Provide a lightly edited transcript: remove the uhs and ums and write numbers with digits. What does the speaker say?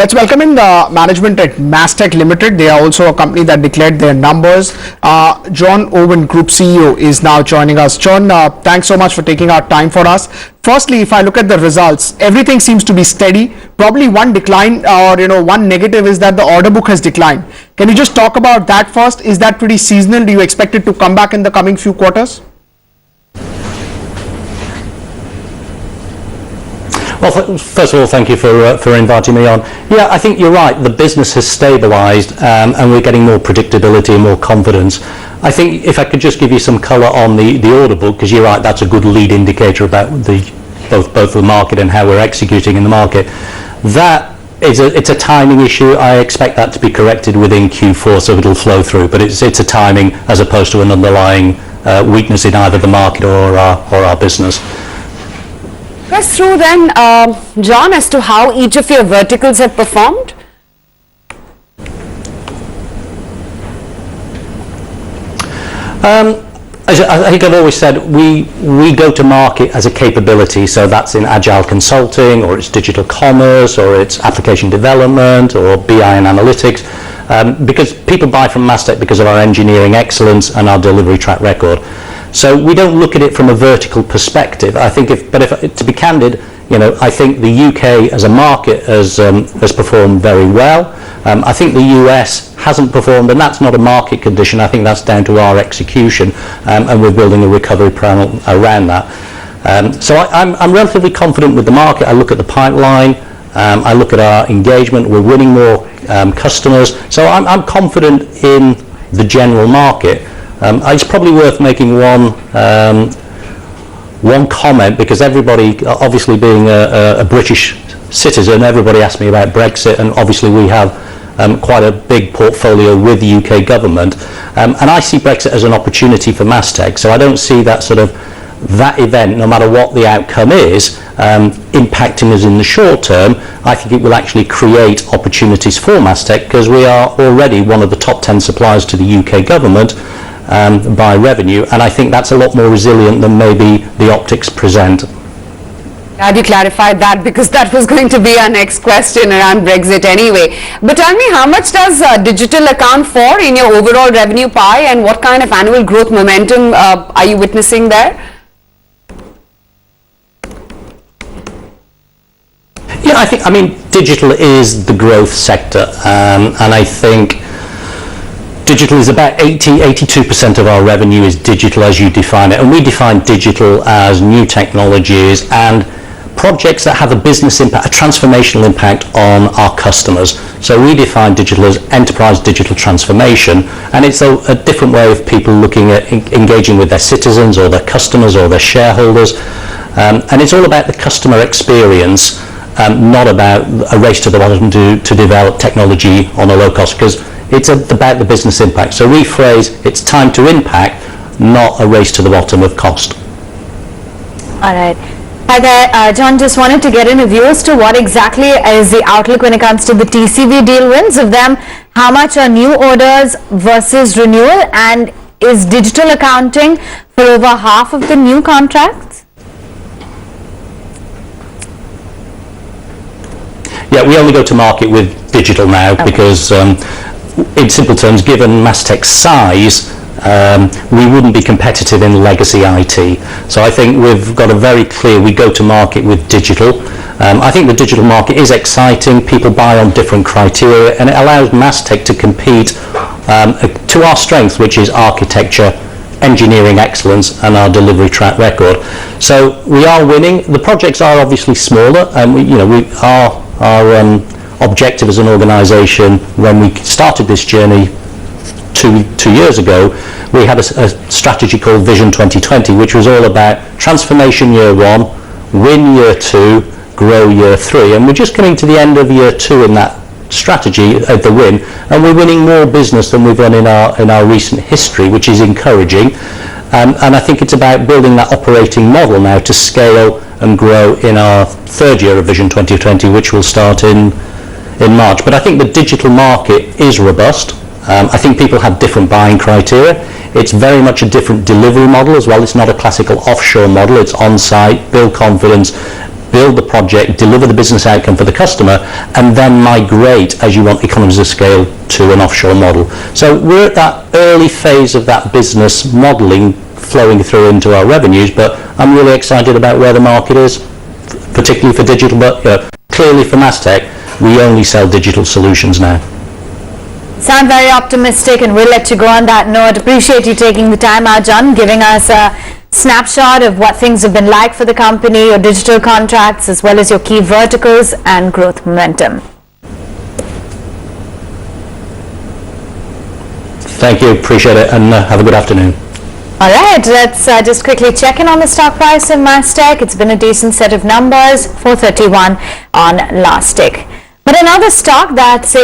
Let's welcome in the management at Mastek Limited. They are also a company that declared their numbers. John Owen, Group CEO, is now joining us. John, thanks so much for taking our time for us. Firstly, if I look at the results, everything seems to be steady. Probably one decline or one negative is that the order book has declined. Can you just talk about that first? Is that pretty seasonal? Do you expect it to come back in the coming few quarters? Well, first of all, thank you for inviting me on. Yeah, I think you're right. The business has stabilised and we're getting more predictability and more confidence. I think if I could just give you some colour on the order book, because you're right, that's a good lead indicator about both the market and how we're executing in the market. It's a timing issue. I expect that to be corrected within Q4, so it'll flow through. But it's a timing as opposed to an underlying weakness in either the market or our business. Us through then, John, as to how each of your verticals have performed? I think I've always said we go to market as a capability, so that's in agile consulting, or it's digital commerce, or it's application development, or BI and analytics, because people buy from Mastek because of our engineering excellence and our delivery track record. So we don't look at it from a vertical perspective. I think if to be candid, I think the UK as a market has performed very well. I think the US hasn't performed, and that's not a market condition. I think that's down to our execution, and we're building a recovery plan around that. So I'm relatively confident with the market. I look at the pipeline. I look at our engagement. We're winning more customers. So I'm confident in the general market. It's probably worth making one comment, because everybody, obviously being a British citizen, everybody asked me about Brexit, and obviously we have quite a big portfolio with the UK government, and I see Brexit as an opportunity for Mastek. So I don't see that event, no matter what the outcome is, impacting us in the short term. I think it will actually create opportunities for Mastek, because we are already one of the top 10 suppliers to the UK government by revenue, and I think that's a lot more resilient than maybe the optics present. Glad you clarified that, because that was going to be our next question around Brexit anyway. But tell me, how much does digital account for in your overall revenue pie, and what kind of annual growth momentum are you witnessing there? Yeah, I mean, digital is the growth sector, and I think digital is about 82% of our revenue is digital as you define it. And we define digital as new technologies and projects that have a business impact, a transformational impact on our customers. So we define digital as enterprise digital transformation, and it's a different way of people looking at engaging with their citizens or their customers or their shareholders. And it's all about the customer experience, not about a race to the bottom to develop technology on a low cost, because it's about the business impact. So rephrase, it's time to impact, not a race to the bottom of cost. All right. Hi there, John, just wanted to get in a view as to what exactly is the outlook when it comes to the TCV deal wins. Of them, how much are new orders versus renewal, and is digital accounting for over half of the new contracts? Yeah, we only go to market with digital now, okay, because in simple terms, given Mastek's size, we wouldn't be competitive in legacy IT. So I think we've got a very clear, we go to market with digital. I think the digital market is exciting. People buy on different criteria, and it allows Mastek to compete to our strength, which is architecture, engineering excellence, and our delivery track record. So we are winning. The projects are obviously smaller, and our objective as an organisation, when we started this journey two years ago, we had a strategy called Vision 2020, which was all about transformation year 1, win year 2, grow year 3, and we're just coming to the end of year 2 in that strategy at the win, and we're winning more business than we've done in our recent history, which is encouraging. And I think it's about building that operating model now to scale and grow in our third year of Vision 2020, which will start in March. But I think the digital market is robust. I think people have different buying criteria. It's very much a different delivery model as well. It's not a classical offshore model. It's on-site, build confidence, build the project, deliver the business outcome for the customer, and then migrate as you want economies of scale to an offshore model. So we're at that early phase of that business modelling flowing through into our revenues, but I'm really excited about where the market is, particularly for digital, but clearly for Mastek, we only sell digital solutions now. Sound very optimistic, and we'll let you go on that note. Appreciate you taking the time out, John, giving us a snapshot of what things have been like for the company, your digital contracts, as well as your key verticals and growth momentum. Thank you, appreciate it, and have a good afternoon. All right, let's just quickly check in on the stock price in Mastek. It's been a decent set of numbers, 431 on last tick. But another stock that's